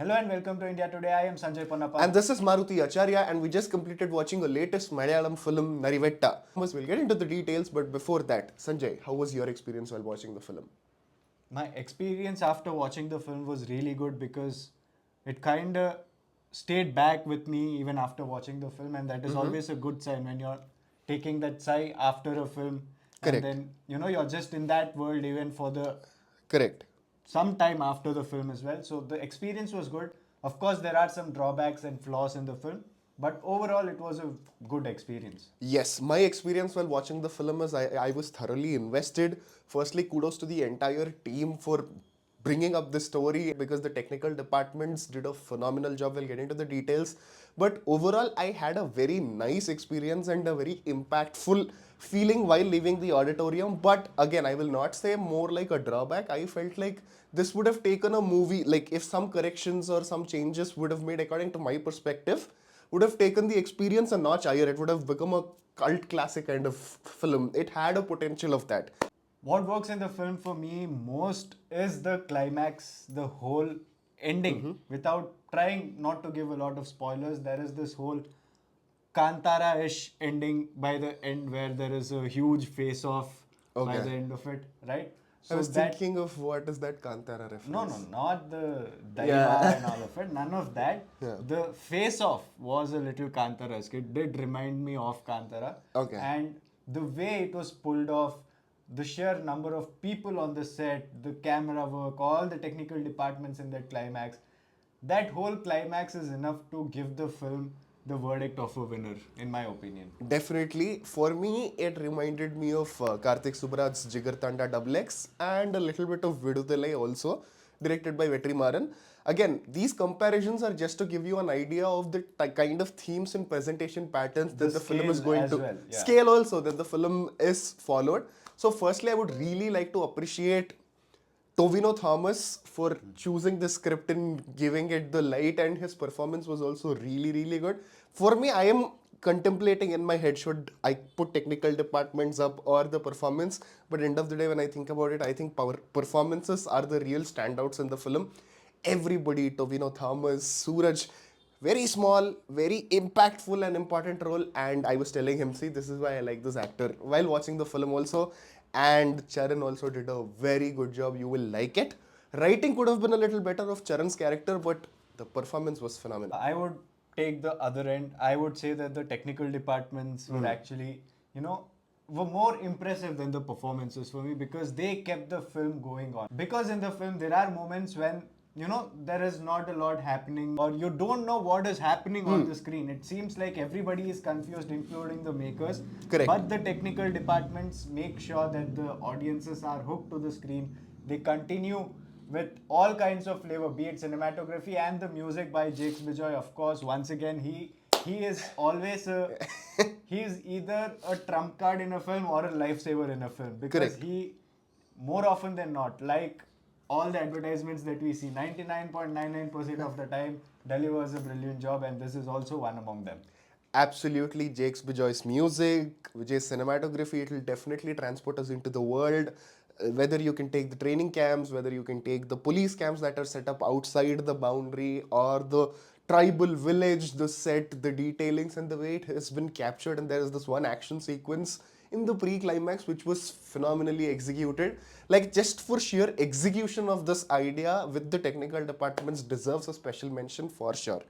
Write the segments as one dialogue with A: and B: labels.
A: Hello and welcome to India Today. I am Sanjay Ponnappa.
B: And this is Maruti Acharya, and we just completed watching the latest Malayalam film, Narivetta. We'll get into the details, but before that, Sanjay, how was your experience while watching the film?
A: My experience after watching the film was really good because it kind of stayed back with me even after watching the film, and that is always a good sign when you're taking that sigh after a film. And
B: Correct.
A: then, you're just in that world even for the
B: Correct.
A: some time after the film as well. So the experience was good. Of course, there are some drawbacks and flaws in the film, but overall, it was a good experience.
B: Yes, my experience while watching the film is I was thoroughly invested. Firstly, kudos to the entire team for bringing up this story because the technical departments did a phenomenal job. We'll get into the details. But overall, I had a very nice experience and a very impactful feeling while leaving the auditorium. But again, I will not say more like a drawback. I felt like this would have taken a movie, like if some corrections or some changes would have made according to my perspective would have taken the experience a notch higher. It would have become a cult classic kind of film. It had a potential of that.
A: What works in the film for me most is the climax, the whole ending. Without trying not to give a lot of spoilers, there is this whole Kantara-ish ending by the end where there is a huge face-off by the end of it, right?
B: I was thinking of what is that Kantara reference?
A: No, not the Daiva and all of it. None of that.
B: Yeah.
A: The face-off was a little Kantara-esque. It did remind me of Kantara.
B: Okay.
A: And the way it was pulled off, the sheer number of people on the set, the camera work, all the technical departments in that climax, that whole climax is enough to give the film the verdict of a winner, in my opinion.
B: Definitely. For me, it reminded me of Karthik Subraj's Jigar Tanda Double X and a little bit of Viduthalai also, directed by Vetrimaran. Again, these comparisons are just to give you an idea of the kind of themes and presentation patterns that the film is
A: scale
B: going
A: as
B: to
A: well, yeah.
B: scale also that the film is followed. So, firstly, I would really like to appreciate Tovino Thomas for choosing the script and giving it the light, and his performance was also really, really good. For me, I am contemplating in my head should I put technical departments up or the performance, but end of the day, when I think about it, I think performances are the real standouts in the film. Everybody, Tovino Thomas, Suraj, very small, very impactful and important role. And I was telling him, see, this is why I like this actor while watching the film also. And Charan also did a very good job. You will like it. Writing could have been a little better of Charan's character, but the performance was phenomenal.
A: I would take the other end. I would say that the technical departments were actually, were more impressive than the performances for me because they kept the film going on. Because in the film, there are moments when, there is not a lot happening or you don't know what is happening on the screen. It seems like everybody is confused, including the makers.
B: Correct.
A: But the technical departments make sure that the audiences are hooked to the screen. They continue with all kinds of flavor, be it cinematography and the music by Jakes Bijoy. Of course, once again, he is always he is either a trump card in a film or a lifesaver in a film because
B: Correct.
A: he more often than not, like all the advertisements that we see, 99.99% of the time delivers a brilliant job, and this is also one among them.
B: Absolutely, Jakes Bijoy's music, Vijay's cinematography, it will definitely transport us into the world. Whether you can take the training camps, whether you can take the police camps that are set up outside the boundary, or the tribal village, the set, the detailings, and the way it has been captured. And there is this one action sequence in the pre-climax which was phenomenally executed. Like, just for sheer execution of this idea with the technical departments deserves a special mention for sure.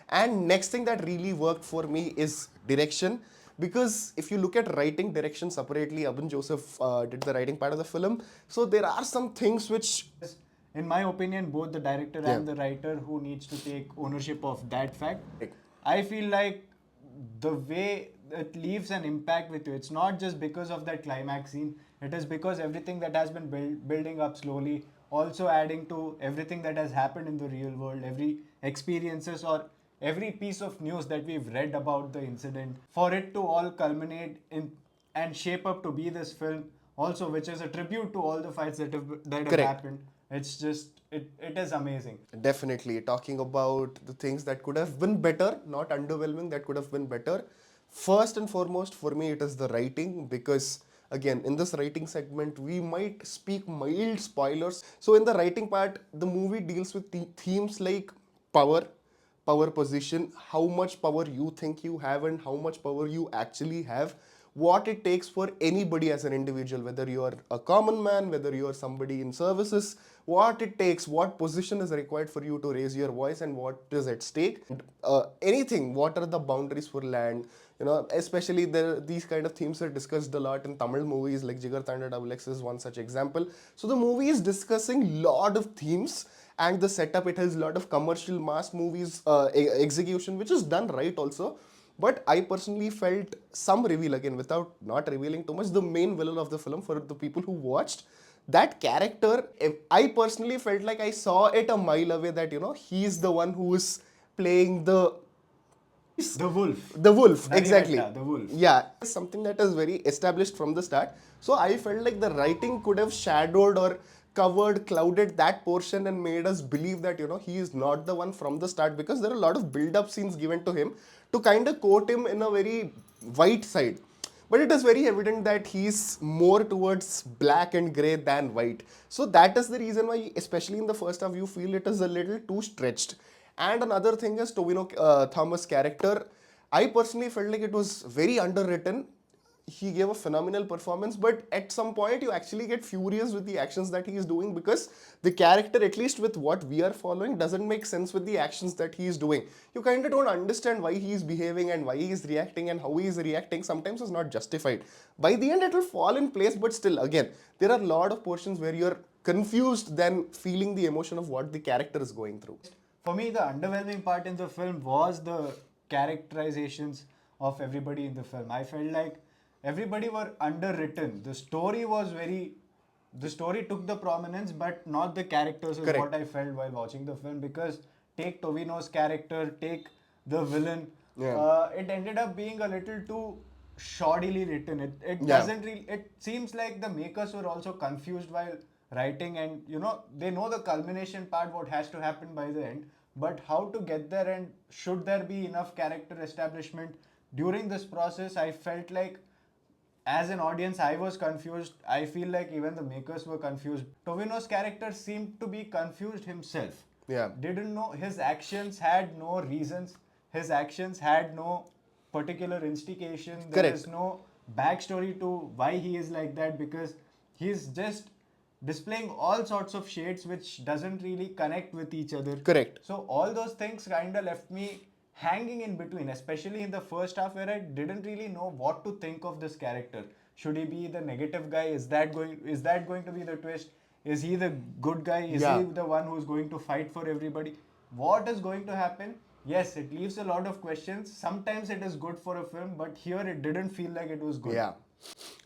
B: And next thing that really worked for me is direction. Because if you look at writing direction separately, Abin Joseph did the writing part of the film. So there are some things which,
A: In my opinion, both the director and the writer who needs to take ownership of that fact. I feel like the way it leaves an impact with you, it's not just because of that climax scene, it is because everything that has been building up slowly, also adding to everything that has happened in the real world, every experiences or every piece of news that we've read about the incident, for it to all culminate in and shape up to be this film also, which is a tribute to all the fights that have happened. It's just it is amazing.
B: definitely talking about the things that could have been better, not underwhelming, that could have been better. First and foremost, for me, it is the writing because again, in this writing segment, we might speak mild spoilers. So, in the writing part, the movie deals with themes like power, power position, how much power you think you have and how much power you actually have, what it takes for anybody as an individual, whether you are a common man, whether you are somebody in services, what it takes, what position is required for you to raise your voice and what is at stake. Anything, what are the boundaries for land, especially these kind of themes are discussed a lot in Tamil movies, like Jigar Thanda Double X is one such example. So the movie is discussing lot of themes, and the setup, it has a lot of commercial mass movies execution, which is done right also. But I personally felt some reveal, again without not revealing too much, the main villain of the film, for the people who watched, that character, I personally felt like I saw it a mile away, that he's the one who is playing
A: The wolf.
B: the wolf,
A: Narivetta,
B: exactly.
A: the wolf.
B: Yeah, it's something that is very established from the start. So I felt like the writing could have shadowed or covered, clouded that portion and made us believe that, he is not the one from the start, because there are a lot of build-up scenes given to him to kind of quote him in a very white side. But it is very evident that he's more towards black and grey than white. So that is the reason why, especially in the first half, you feel it is a little too stretched. And another thing is Tovino Thomas' character. I personally felt like it was very underwritten. He gave a phenomenal performance, but at some point you actually get furious with the actions that he is doing, because the character, at least with what we are following, doesn't make sense with the actions that he is doing. You kind of don't understand why he is behaving and why he is reacting, and how he is reacting sometimes is not justified. By the end it will fall in place, but still, again, there are a lot of portions where you're confused than feeling the emotion of what the character is going through.
A: For me, the underwhelming part in the film was the characterizations of everybody in the film. I felt like everybody were underwritten. The story was the story took the prominence, but not the characters, is
B: Correct.
A: what I felt while watching the film. Because take Tovino's character, take the villain,
B: Yeah.
A: it ended up being a little too shoddily written. It
B: Yeah.
A: doesn't really. It seems like the makers were also confused while writing, and they know the culmination part, what has to happen by the end, but how to get there, and should there be enough character establishment during this process. I felt like, as an audience, I was confused. I feel like even the makers were confused. Tovino's character seemed to be confused himself.
B: Yeah.
A: Didn't know, his actions had no reasons. His actions had no particular instigation. There
B: Correct.
A: is no backstory to why he is like that, because he's just displaying all sorts of shades which doesn't really connect with each other.
B: Correct.
A: So all those things kind of left me hanging in between, especially in the first half, where I didn't really know what to think of this character. Should he be the negative guy? Is that going to be the twist? Is he the good guy? Is
B: Yeah.
A: he the one who's going to fight for everybody? What is going to happen? Yes, it leaves a lot of questions. Sometimes it is good for a film, but here it didn't feel like it was good.
B: Yeah.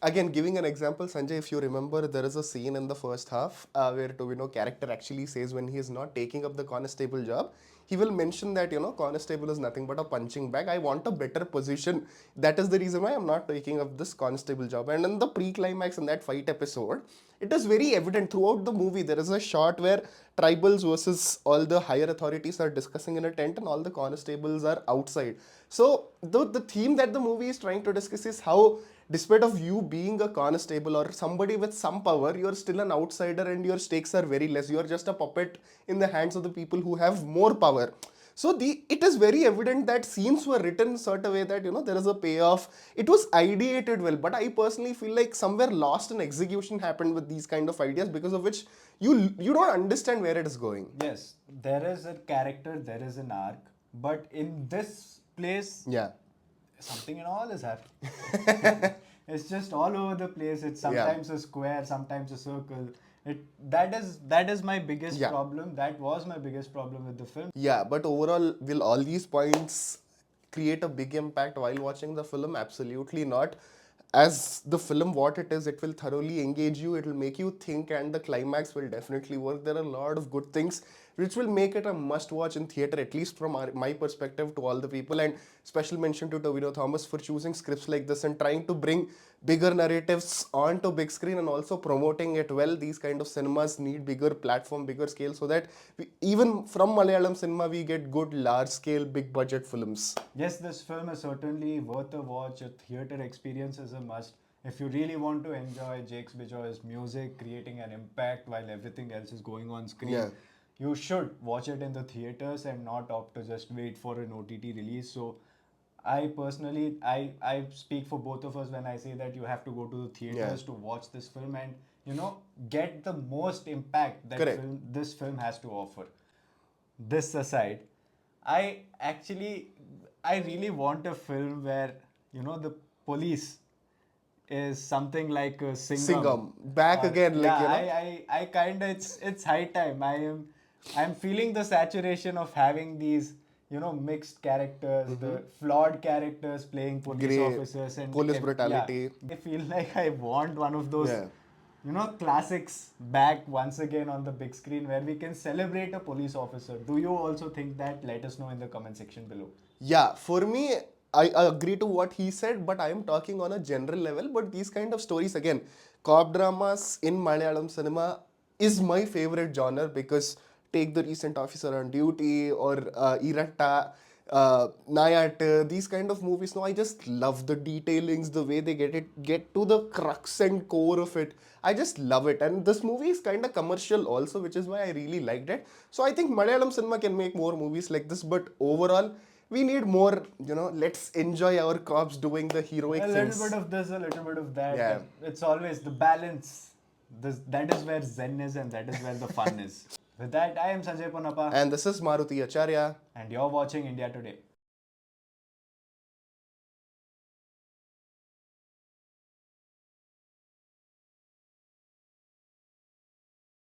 B: Again, giving an example, Sanjay, if you remember, there is a scene in the first half where Tovino character actually says, when he is not taking up the constable job, he will mention that, constable is nothing but a punching bag. I want a better position. That is the reason why I'm not taking up this constable job. And in the pre-climax, in that fight episode, it is very evident throughout the movie. There is a shot where tribals versus all the higher authorities are discussing in a tent, and all the constables are outside. So the theme that the movie is trying to discuss is how, despite of you being a constable or somebody with some power, you're still an outsider and your stakes are very less. You're just a puppet in the hands of the people who have more power. So it is very evident that scenes were written in such a way that there is a payoff. It was ideated well, but I personally feel like somewhere lost in execution happened with these kind of ideas, because of which you don't understand where it is going.
A: Yes, there is a character, there is an arc, but in this place,
B: Yeah.
A: something and all is happening. It's just all over the place. It's sometimes a square, sometimes a circle. That is my biggest problem. That was my biggest problem with the film.
B: Yeah, but overall, will all these points create a big impact while watching the film? Absolutely not. As the film, what it is, it will thoroughly engage you, it will make you think, and the climax will definitely work. There are a lot of good things which will make it a must watch in theatre, at least from my perspective, to all the people. And special mention to Tovino Thomas for choosing scripts like this and trying to bring bigger narratives onto big screen, and also promoting it well. These kind of cinemas need bigger platform, bigger scale, so that even from Malayalam cinema we get good large scale big budget films.
A: Yes, this film is certainly worth a watch. A theatre experience is a must. If you really want to enjoy Jakes Bijoy's music creating an impact while everything else is going on screen,
B: Yeah.
A: you should watch it in the theaters and not opt to just wait for an OTT release. So I personally, I speak for both of us when I say that you have to go to the theaters to watch this film and, you know, get the most impact that
B: Correct.
A: this film has to offer. This aside, I actually, I really want a film where, you know, the police is something like a
B: Singham. Back again, like,
A: yeah,
B: you know.
A: I kind of, it's high time. I'm feeling the saturation of having these, you know, mixed characters, the flawed characters playing police
B: Grey,
A: officers and
B: police
A: yeah,
B: brutality.
A: I feel like I want one of those,
B: Yeah.
A: you know, classics back once again on the big screen where we can celebrate a police officer. Do you also think that? Let us know in the comment section below.
B: Yeah, for me, I agree to what he said, but I am talking on a general level. But these kind of stories, again, cop dramas in Malayalam cinema is my favorite genre because take the recent Officer on Duty or Iratta, Nayat, these kind of movies. No, I just love the detailings, the way they get to the crux and core of it. I just love it, and this movie is kind of commercial also, which is why I really liked it. So I think Malayalam cinema can make more movies like this, but overall we need more, you know, let's enjoy our cops doing the heroic
A: A
B: things.
A: little bit of this, a little bit of that.
B: Yeah.
A: It's always the balance. That is where Zen is and that is where the fun is. With that, I am Sanjay Ponappa
B: And this is Maruti Acharya.
A: and you're watching India Today.